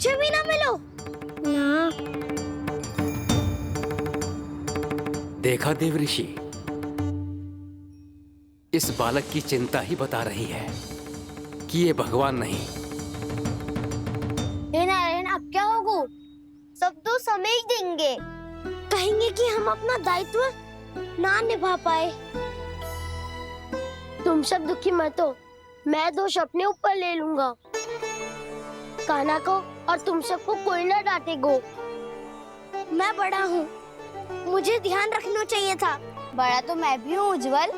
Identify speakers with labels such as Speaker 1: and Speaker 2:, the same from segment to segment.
Speaker 1: मुझे भी ना मिलो ना।
Speaker 2: देखा देव ऋषि, इस बालक की चिंता ही बता रही है कि ये भगवान नहीं।
Speaker 1: हे नारायण, अब क्या होगा? सब तो समय ही देंगे, कहेंगे कि हम अपना दायित्व ना निभा पाए। तुम सब दुखी मत हो, मैं दोष अपने ऊपर ले लूंगा। कान्हा को और तुम सबको कोई ना डांटेगो। मैं बड़ा हूँ, मुझे ध्यान रखना चाहिए था। बड़ा तो मैं भी हूँ उज्जवल।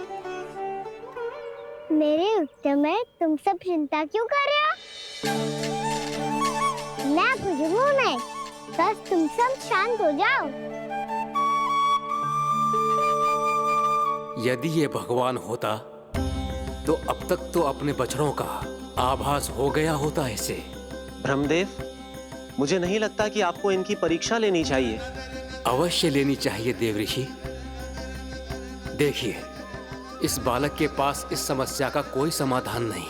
Speaker 1: मेरे उत्तर में तुम सब चिंता क्यों कर रहे हो? मैं बुझूंगा नहीं, बस तुम सब शांत हो जाओ।
Speaker 2: यदि ये भगवान होता तो अब तक तो अपने बछड़ों का आभास हो गया होता इसे।
Speaker 3: ब्रह्मदेव, मुझे नहीं लगता कि आपको इनकी परीक्षा लेनी चाहिए।
Speaker 2: अवश्य लेनी चाहिए देव ऋषि। देखिए, इस बालक के पास इस समस्या का कोई समाधान नहीं।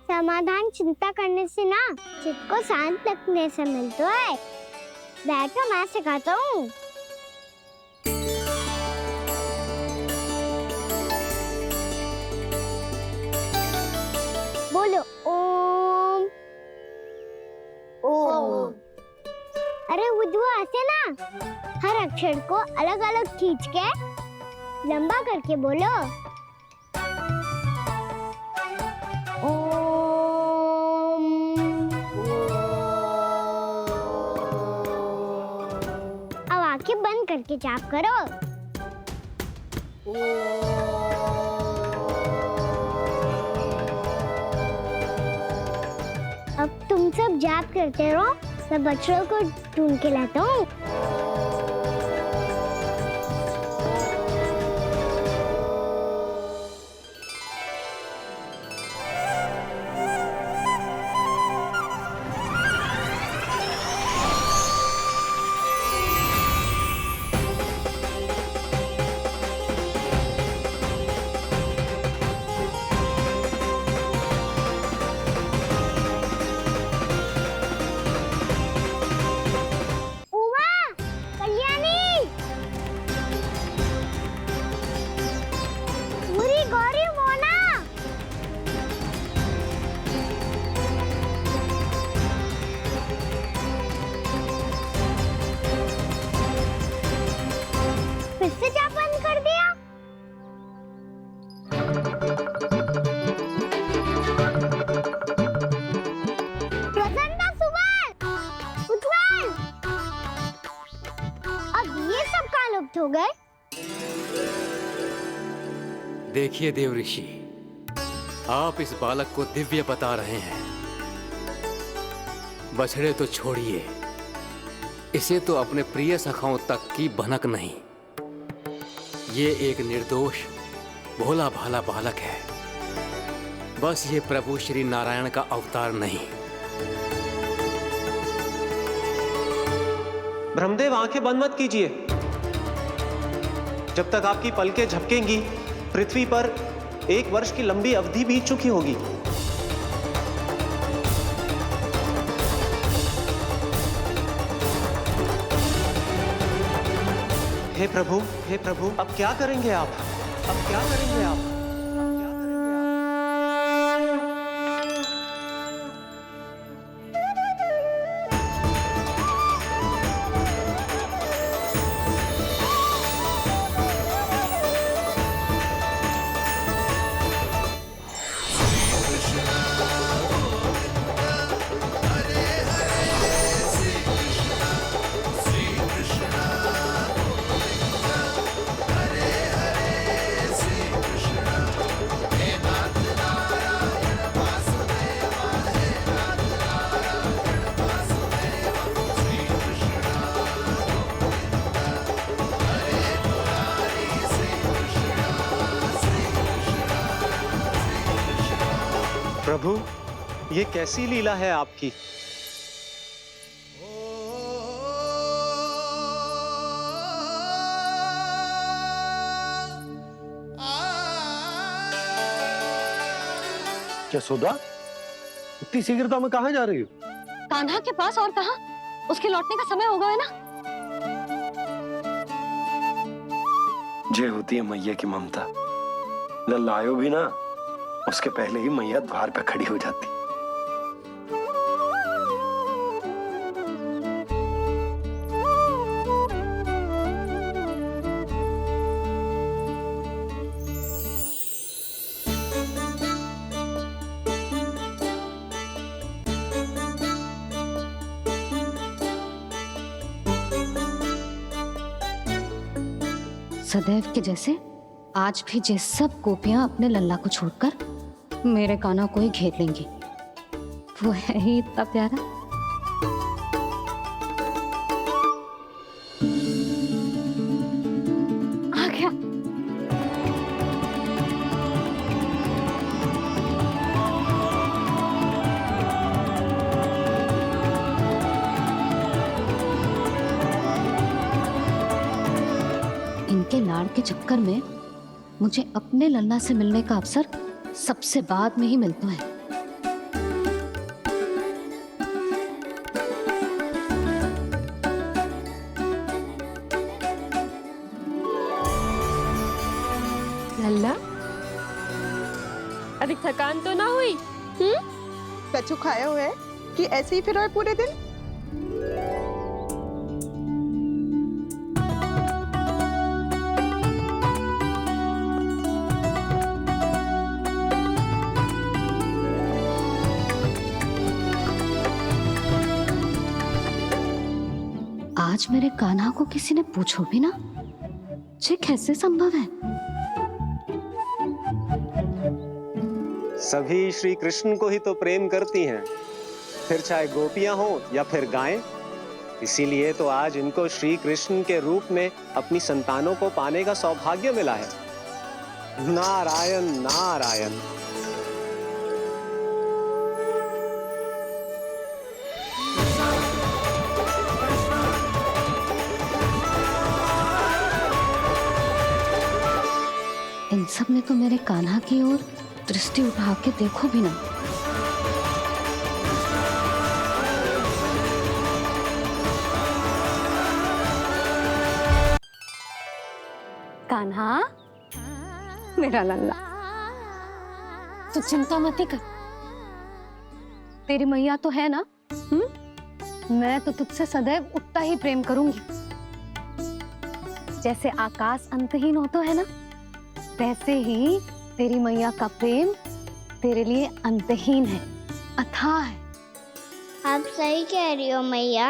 Speaker 1: समाधान चिंता करने से ना, चित्त को शांत रखने से मिलता है। बैठो, मैं सिखाता हूँ। बोलो ओम। ओम। अरे उद्वा, ऐसे ना हर अक्षर को अलग अलग खींच के लंबा करके बोलो। ओम। अब आंखें बंद करके जाप करो। अब तुम सब जाप करते रहो, मैं बच्चों को ढूंढ के लाता हूँ। हो गए।
Speaker 2: देखिए देव ऋषि, आप इस बालक को दिव्य बता रहे हैं। बछड़े तो छोड़िए, इसे तो अपने प्रिय सखाओं तक की भनक नहीं। ये एक निर्दोष भोला भाला बालक है, बस ये प्रभु श्री नारायण का अवतार नहीं।
Speaker 3: ब्रह्मदेव, आंखें बंद मत कीजिए। जब तक आपकी पलकें झपकेंगी, पृथ्वी पर 1 वर्ष की लंबी अवधि बीत चुकी होगी। हे प्रभु, अब क्या करेंगे आप? अब क्या करेंगे आप? प्रभु, ये कैसी लीला है आपकी?
Speaker 4: यशोदा, इतनी शीघ्रता में कहाँ जा रही हो? कान्हा के पास और कहाँ? उसके लौटने का समय हो गया है ना।
Speaker 5: ये होती है मैया की ममता। लल्ला आयो भी ना, उसके पहले ही मैया द्वार पे खड़ी हो जाती।
Speaker 4: सदैव के जैसे आज भी ये सब गोपियां अपने लल्ला को छोड़कर मेरे कान्हा को ही घेर लेंगी। वो है ही इतना प्यारा। आ गया। इनके लाड़ के चक्कर में मुझे अपने लल्ला से मिलने का अवसर सबसे बाद में ही मिलता है।
Speaker 6: लल्ला, अधिक थकान तो ना हुई?
Speaker 7: कछु खाया हुआ है कि ऐसे ही फिर रहे पूरे दिन?
Speaker 4: आज मेरे कान्हा को किसी ने पूछो भी ना, ये कैसे संभव है?
Speaker 3: सभी श्री कृष्ण को ही तो प्रेम करती हैं, फिर चाहे गोपियां हो या फिर गायें। इसीलिए तो आज इनको श्री कृष्ण के रूप में अपनी संतानों को पाने का सौभाग्य मिला है। नारायण नारायण।
Speaker 4: इन सब ने तो मेरे कान्हा की ओर दृष्टि उठा के देखो भी ना। कान्हा, मेरा लल्ला, तू चिंता मत कर। तेरी मैया तो है ना? मैं तो तुझसे सदैव उतना ही प्रेम करूंगी। जैसे आकाश अंतहीन होता है ना, वैसे ही तेरी मैया का प्रेम तेरे लिए अंतहीन है, अथाह है।
Speaker 1: आप सही कह रही हो मैया।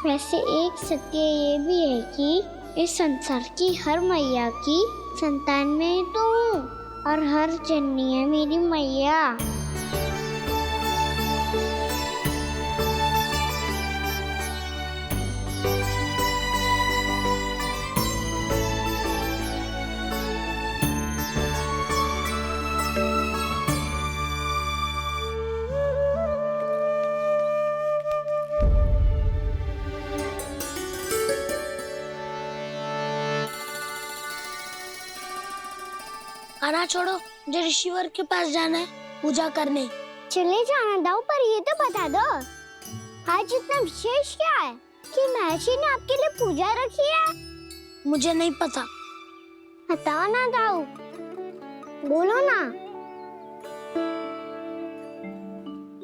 Speaker 1: वैसे एक सत्य ये भी है कि इस संसार की हर मैया की संतान में तो हूँ और हर जननी है मेरी मैया। खाना छोड़ो, मुझे ऋषिवर के पास जाना है पूजा करने। चले जाना दाऊ, पर ये तो बता दो आज इतना विशेष क्या है कि महर्षि ने आपके लिए पूजा रखी है? मुझे नहीं पता। बताओ ना दाऊ, बोलो ना।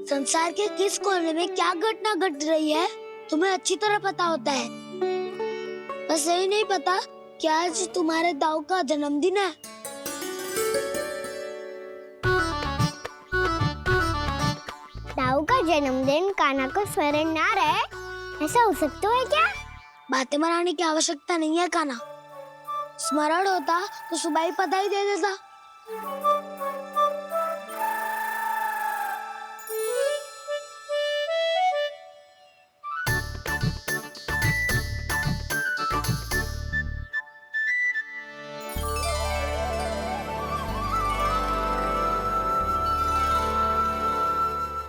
Speaker 1: संसार के किस कोने में क्या घटना घट रही है तुम्हें अच्छी तरह पता होता है। बस यही नहीं पता कि आज तुम्हारे दाऊ का जन्मदिन है। दाऊ का जन्मदिन कान्हा को स्मरण ना रहे, ऐसा हो सकता है क्या? बातें बनाने की आवश्यकता नहीं है कान्हा। स्मरण होता तो सुबह ही पता ही दे देता।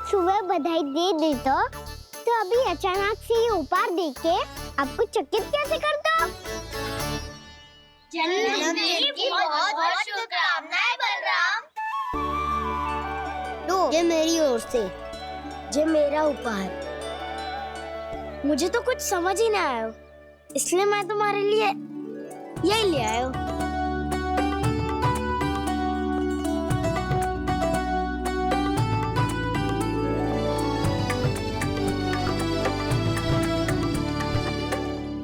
Speaker 1: सुबह बधाई दे देता तो अभी अचानक से ये उपहार देख के आपको चकित कैसे कर दो? जन्मदिन की बहुत बहुत शुभकामनाएं बलराम। लो ये मेरी ओर से, ये मेरा उपहार। मुझे तो कुछ समझ ही ना आया, इसलिए मैं तुम्हारे लिए यही ले आया हूँ।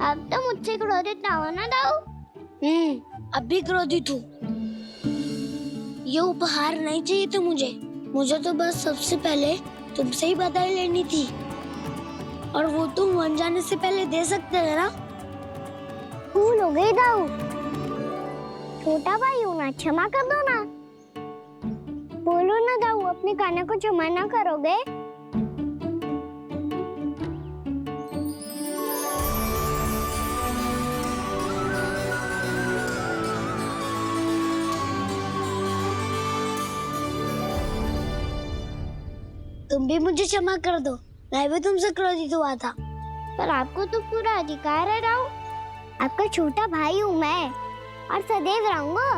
Speaker 1: अब तो मुझसे क्रोधित ना होना दाऊ। अब भी क्रोधित हूँ। ये उपहार नहीं चाहिए था मुझे तो बस सबसे पहले तुमसे ही बधाई लेनी थी, और वो तुम बन जाने से पहले दे सकते थे ना। भूल हो गई दाऊ। छोटा भाई हूँ ना, क्षमा कर दो ना। बोलो ना दाऊ, अपने कान्हा को क्षमा ना करोगे? तुम भी मुझे क्षमा कर दो, मैं भी तुमसे क्रोधित हुआ था। पर आपको तो पूरा अधिकार है राव। आपका छोटा भाई हूँ मैं, और सदैव रहूंगा।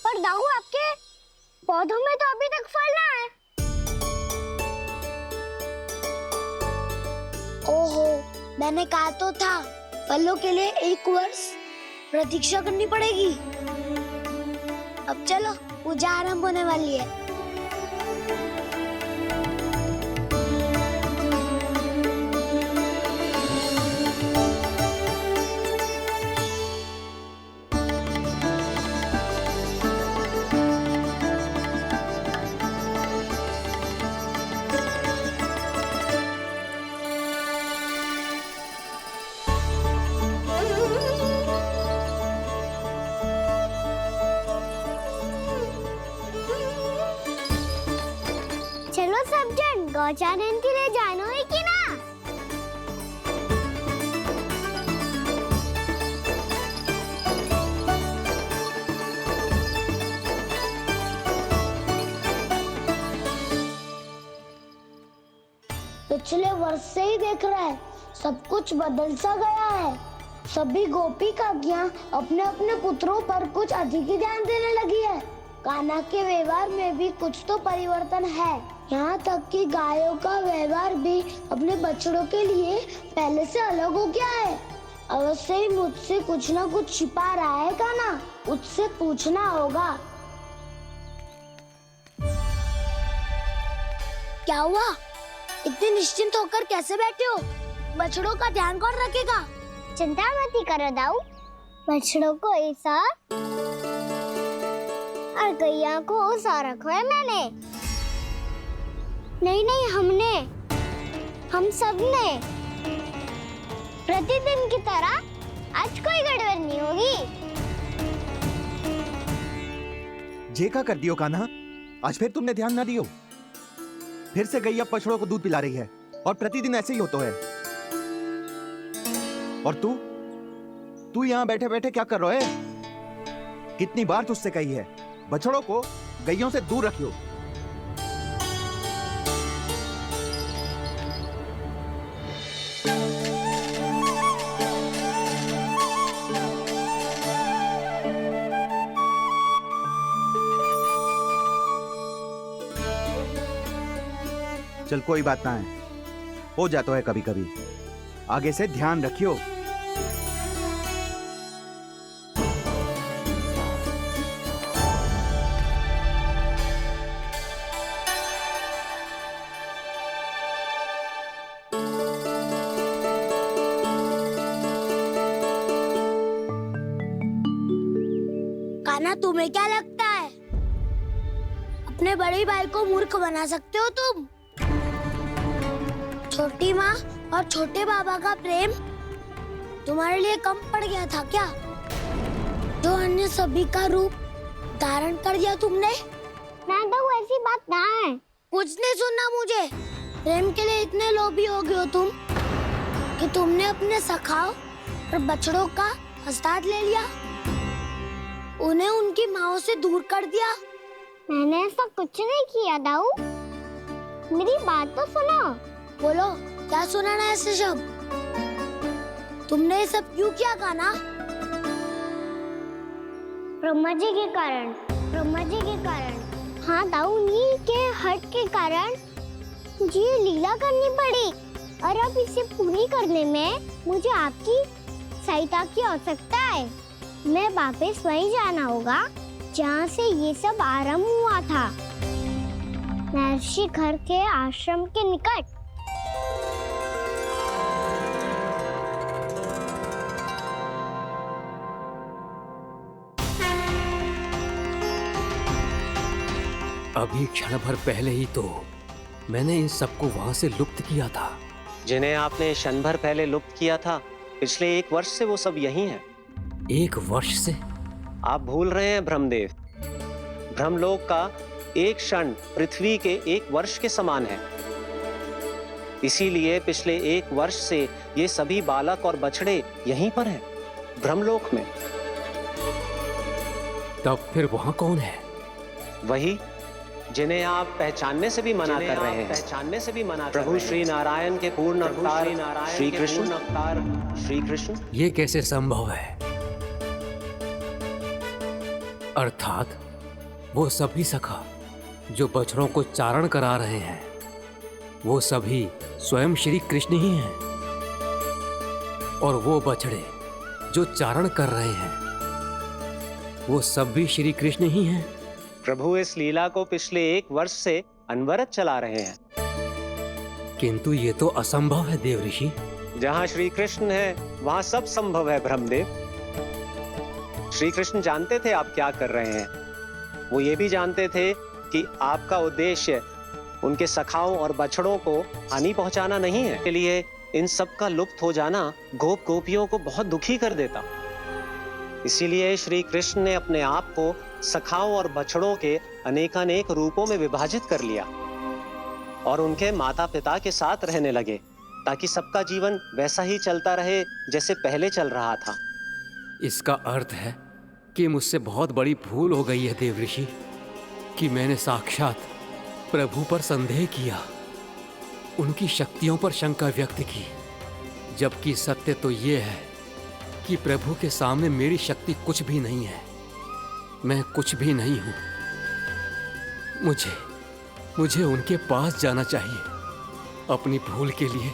Speaker 1: पर दाऊ, आपके पौधों में तो अभी तक फल ना है। ओहो, मैंने कहा तो था, फलों के लिए 1 वर्ष प्रतीक्षा करनी पड़ेगी। अब चलो, पूजा आरंभ होने वाली है। चलो सब जन गौचारण के लिए जानो है कि ना? पिछले वर्ष से ही देख रहा है, सब कुछ बदल सा गया है। सभी गोपी काकियां अपने अपने पुत्रों पर कुछ अधिक ही ध्यान देने लगी है। कान्हा के व्यवहार में भी कुछ तो परिवर्तन है। यहाँ तक कि गायों का व्यवहार भी अपने बछड़ों के लिए पहले से अलग हो गया है। अवश्य ही मुझसे कुछ ना कुछ छिपा रहा है कान्हा, उससे पूछना होगा। क्या हुआ? इतने निश्चिंत होकर कैसे बैठे हो? बछड़ों का ध्यान कौन रखेगा? चिंता मत करो दाऊ, बछड़ों को ऐसा और गैया को ऐसा रखा है मैंने। नहीं, हम सब ने प्रतिदिन की तरह आज कोई गड़बड़ नहीं होगी।
Speaker 8: जे का कर दियो कान्हा, आज फिर तुमने ध्यान ना दियो। फिर से गैया बछड़ों को दूध पिला रही है, और प्रतिदिन ऐसे ही होता है। और तू यहाँ बैठे बैठे क्या कर रहा है? कितनी बार तुझसे कही है, बछड़ों को गैयों से दूर रखियो। चल कोई बात ना है, हो जाता है कभी कभी। आगे से ध्यान रखियो।
Speaker 1: कान्हा, तुम्हें क्या लगता है अपने बड़े भाई को मूर्ख बना सकते हो तुम? छोटी माँ और छोटे बाबा का प्रेम तुम्हारे लिए कम पड़ गया था क्या? जो अन्य सभी का रूप धारण कर दिया तुमने? ना तो ऐसी बात ना है। कुछ नहीं सुनना मुझे। प्रेम के लिए इतने लोभी हो गए हो तुम कि तुमने अपने सखाओं और बछड़ों का हस्ताक्षर ले लिया, उन्हें उनकी माँओं से दूर कर दिया। मैंने ऐसा कुछ नहीं किया दाऊ, मेरी बात तो सुनो। बोलो, क्या सुनाना है ऐसे शब्द? तुमने ये सब क्यों किया कान्हा? ब्रह्मा जी के कारण। ब्रह्मा जी के कारण। हाँ दाऊ, नील के हट के कारण मुझे ये लीला करनी पड़ी, और अब इसे पूरी करने में मुझे आपकी सहायता की आवश्यकता है। मैं वापस वहीं जाना होगा जहाँ से ये सब आरंभ हुआ था, महर्षि घर के आश्रम के निकट।
Speaker 2: अभी क्षण भर पहले ही तो मैंने इन सबको वहां से लुप्त किया था।
Speaker 3: जिन्हें आपने क्षण भर पहले लुप्त किया था, पिछले 1 वर्ष से वो सब यही हैं।
Speaker 2: 1 वर्ष से?
Speaker 3: आप भूल रहे हैं ब्रह्मदेव। ब्रह्मलोक का एक क्षण पृथ्वी के 1 वर्ष के समान है। इसीलिए पिछले 1 वर्ष से ये सभी बालक और बछड़े यहीं पर हैं, ब्रह्मलोक में।
Speaker 2: तब फिर वहां कौन है?
Speaker 3: वही जिन्हें आप पहचानने से भी मना कर रहे हैं। पहचानने से भी मना प्रभु श्री नारायण के पूर्ण अवतार श्री कृष्ण।
Speaker 2: ये कैसे संभव है? अर्थात वो सभी सखा जो बछड़ों को चारण करा रहे हैं, वो सभी स्वयं श्री कृष्ण ही हैं। और वो बछड़े जो चारण कर रहे हैं, वो सब भी श्री कृष्ण ही हैं।
Speaker 3: प्रभु इस लीला को पिछले 1 वर्ष से अनवरत चला रहे हैं।
Speaker 2: किंतु ये तो असंभव है देव ऋषि।
Speaker 3: जहाँ श्री कृष्ण है वहाँ सब संभव है ब्रह्मदेव। श्री कृष्ण जानते थे आप क्या कर रहे हैं। वो ये भी जानते थे कि आपका उद्देश्य उनके सखाओं और बछड़ों को हानि पहुंचाना नहीं है। इसके लिए इन सब का लुप्त हो जाना गोप गोपियों को बहुत दुखी कर देता। इसीलिए श्री कृष्ण ने अपने आप को सखाओं और बछड़ों के अनेकानेक रूपों में विभाजित कर लिया और उनके माता पिता के साथ रहने लगे, ताकि सबका जीवन वैसा ही चलता रहे जैसे पहले चल रहा था।
Speaker 2: इसका अर्थ है कि मुझसे बहुत बड़ी भूल हो गई है देव ऋषि, कि मैंने साक्षात प्रभु पर संदेह किया, उनकी शक्तियों पर शंका व्यक्त की, जबकि सत्य तो ये है कि प्रभु के सामने मेरी शक्ति कुछ भी नहीं है। मैं कुछ भी नहीं हूं। मुझे उनके पास जाना चाहिए, अपनी भूल के लिए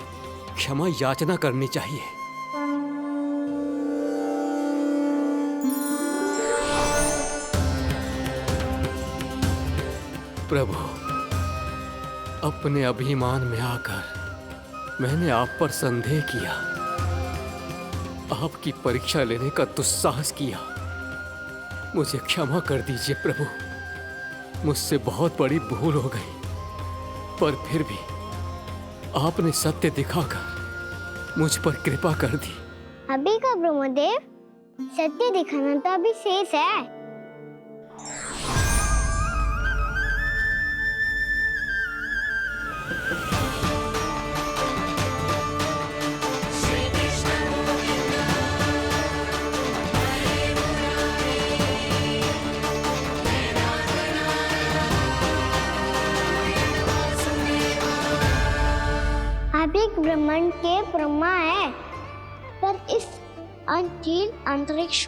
Speaker 2: क्षमा याचना करनी चाहिए। प्रभु, अपने अभिमान में आकर मैंने आप पर संदेह किया, आपकी परीक्षा लेने का दुस्साहस किया। मुझे क्षमा कर दीजिए प्रभु, मुझसे बहुत बड़ी भूल हो गई, पर फिर भी आपने सत्य दिखाकर मुझ पर कृपा कर दी।
Speaker 1: अभी का ब्रह्मदेव, सत्य दिखाना तो अभी शेष है। ब्रह्मांड के ब्रह्मा है, पर इस अनंत अंतरिक्ष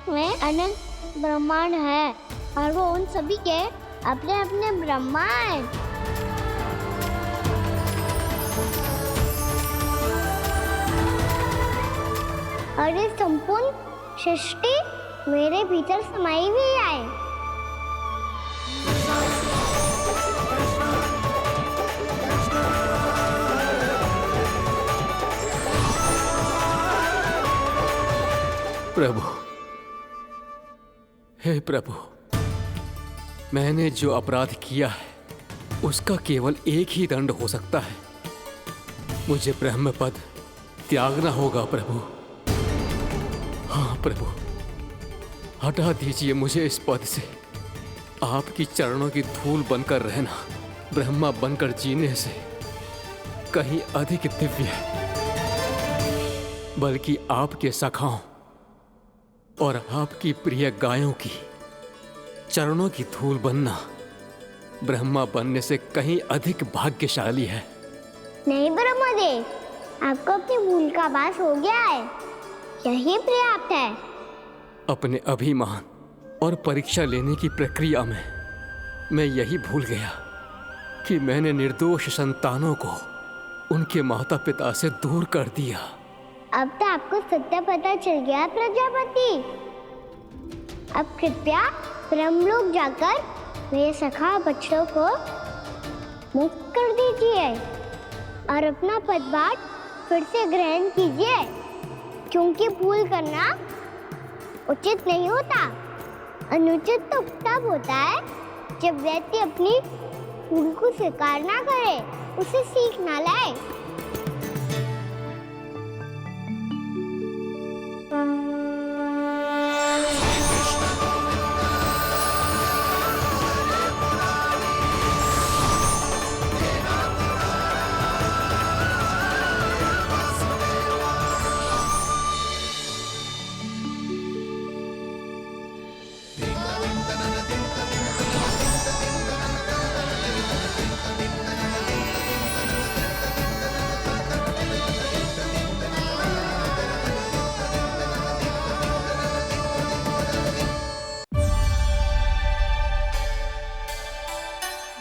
Speaker 1: में अनंत ब्रह्मांड है, और वो उन सभी के अपने अपने ब्रह्मा हैं। और ये संपूर्ण सृष्टि मेरे भीतर समाई हुई है।
Speaker 2: प्रभु, हे प्रभु, मैंने जो अपराध किया है उसका केवल एक ही दंड हो सकता है। मुझे ब्रह्म पद त्यागना होगा प्रभु। हाँ प्रभु, हटा दीजिए मुझे इस पद से। आपकी चरणों की धूल बनकर रहना ब्रह्मा बनकर जीने से कहीं अधिक दिव्य है। बल्कि आपके सखाओं और आपकी प्रिय गायों की चरणों की धूल बनना ब्रह्मा बनने से कहीं अधिक भाग्यशाली है।
Speaker 1: नहीं ब्रह्मदेव, आपको अपनी भूल का आभास हो गया है, यही पर्याप्त है।
Speaker 2: अपने अभिमान और परीक्षा लेने की प्रक्रिया में मैं यही भूल गया कि मैंने निर्दोष संतानों को उनके माता पिता से दूर कर दिया।
Speaker 1: अब तो आपको सत्य पता चल गया प्रजापति। अब कृपया ब्रह्मलोक जाकर मेरे सखा बच्चों को मुक्त कर दीजिए और अपना पदभार फिर से ग्रहण कीजिए, क्योंकि भूल करना उचित नहीं होता। अनुचित तो तब होता है जब व्यक्ति अपनी भूल को स्वीकार ना करे, उसे सीख ना लाए।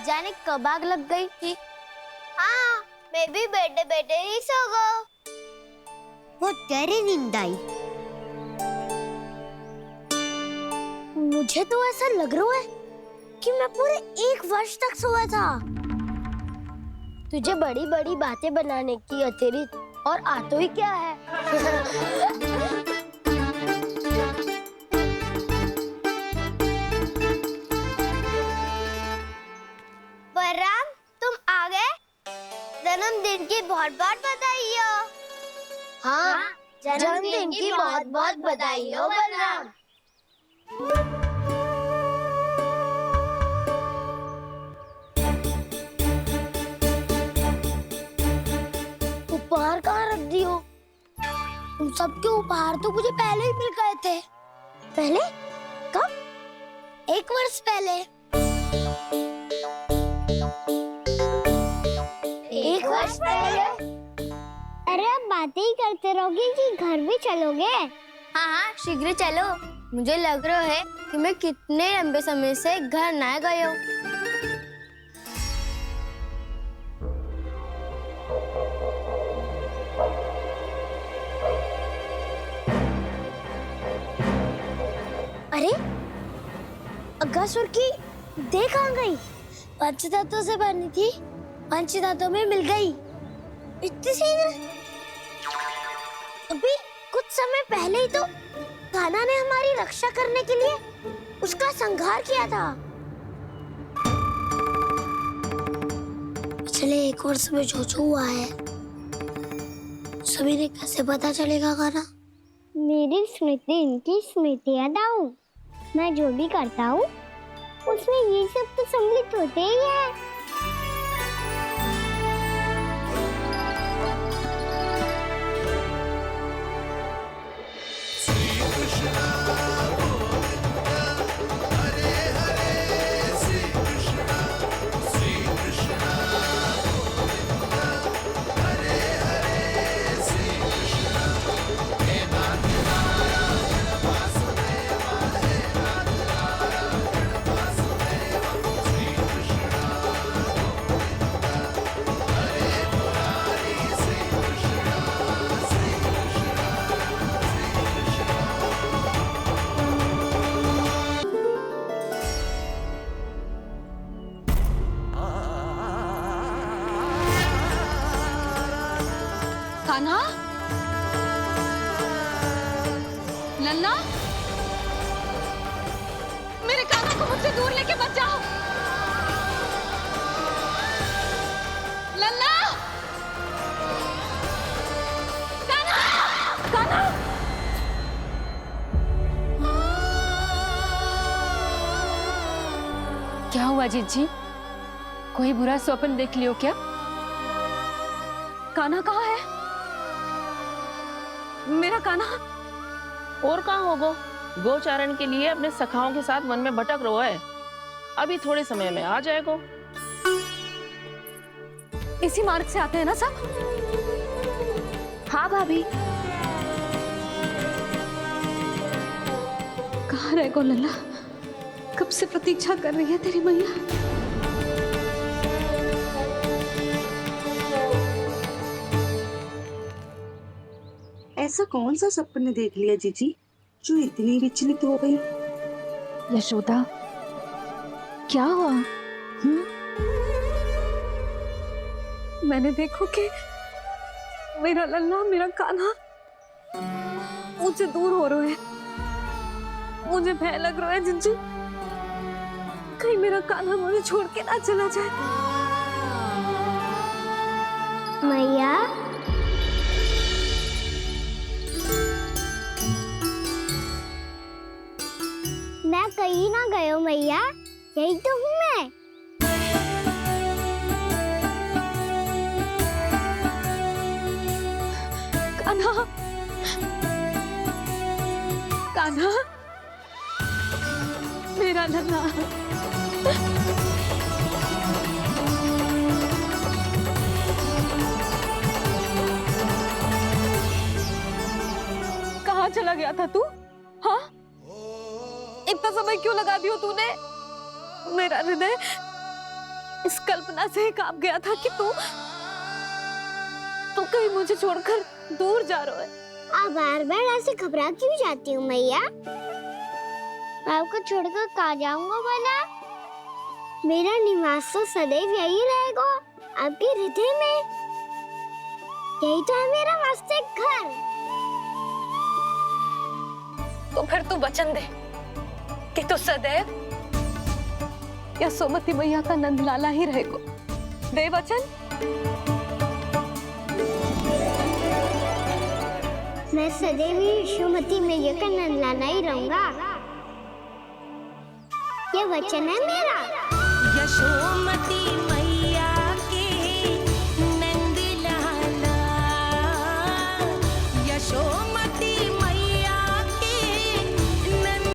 Speaker 1: जाने कब आग लग गई थी। हाँ, मैं भी बैठे बैठे ही सो गई। वो तेरी नींद आई। मुझे तो ऐसा लग रहा है कि मैं पूरे 1 वर्ष तक सोया था। तुझे बड़ी बड़ी बातें बनाने की अतिरिक्त और आता ही क्या है? बलराम, तुम आ गए? जन्मदिन की बहुत बहुत बधाई हो। हाँ, जन्मदिन की बहुत बहुत बधाई हो बलराम। उपहार कहाँ रख दी हो? तुम सबके उपहार तो मुझे पहले ही मिल गए थे। पहले? कब? 1 वर्ष पहले। 1 वर्ष पहले? अरे अब बातें ही करते रहोगे कि घर भी चलोगे? हाँ हाँ, शीघ्र चलो। मुझे लग रहा है कि मैं कितने लंबे समय से घर ना गई हूँ। अरे अगासुर की देह कहाँ गई? पंचतत्वों से बनी थी, पंचतत्वों में मिल गई। इतनी शीघ्र? अभी कुछ समय पहले ही तो कान्हा ने हमारी रक्षा करने के लिए उसका संहार किया था। पिछले 1 वर्ष में जो जो हुआ है सभी ने कैसे पता चलेगा कान्हा? मेरी स्मृति इनकी स्मृति अदाऊं। मैं जो भी करता हूँ उसमें ये सब तो सम्मिलित होते ही है।
Speaker 4: कान्हा, लल्ला, मेरे कान्हा को मुझसे दूर लेके मत जाओ। लल्ला, कान्हा, कान्हा।
Speaker 6: क्या हुआ जीजी? कोई बुरा स्वप्न देख लियो क्या?
Speaker 4: कान्हा कहाँ है? मेरा कान्हा?
Speaker 9: और कहाँ होगो? गोचारण के लिए अपने सखाओं के साथ वन में भटक रहा है। अभी थोड़े समय में आ जाएगा।
Speaker 4: इसी मार्ग से आते हैं ना सब?
Speaker 6: हाँ भाभी।
Speaker 4: कहाँ रह गो लल्ला? से प्रतीक्षा कर रही है तेरी मैया।
Speaker 7: ऐसा कौन सा सपने देख लिया जीजी जो इतनी विचलित हो गई?
Speaker 6: यशोदा, क्या हुआ? मैंने देखो कि मेरा लल्ला, मेरा कान्हा मुझसे दूर हो रहे हैं। मुझे भय लग रहा है जिंजू, कहीं मेरा कान्हा मुझे छोड़ के ना चला जाए।
Speaker 1: मैया, मैं कहीं ना गया हूँ मैया, यही तो हूँ मैं।
Speaker 6: कान्हा, कान्हा, मेरा लल्ला। कहाँ चला गया था तू? हाँ, इतना समय क्यों लगा दिया तूने? मेरा हृदय इस कल्पना से ही कांप गया था कि तू कहीं मुझे छोड़कर दूर जा रहा है।
Speaker 1: आप बार बार ऐसे घबरा क्यों जाती हूँ मैया? आपको छोड़कर कहाँ जाऊंगा भला? मेरा निवास तो सदैव यही रहेगा, आपके हृदय में। यही तो है मेरा वास्तविक घर।
Speaker 6: तो फिर तू वचन दे कि तू सदैव यशोमती मैया का नंदलाला ही रहेगा। दे वचन।
Speaker 1: मैं सदैव यशोमती मैया का नंदलाला ही रहूंगा, ये वचन है मेरा।
Speaker 10: यशोमती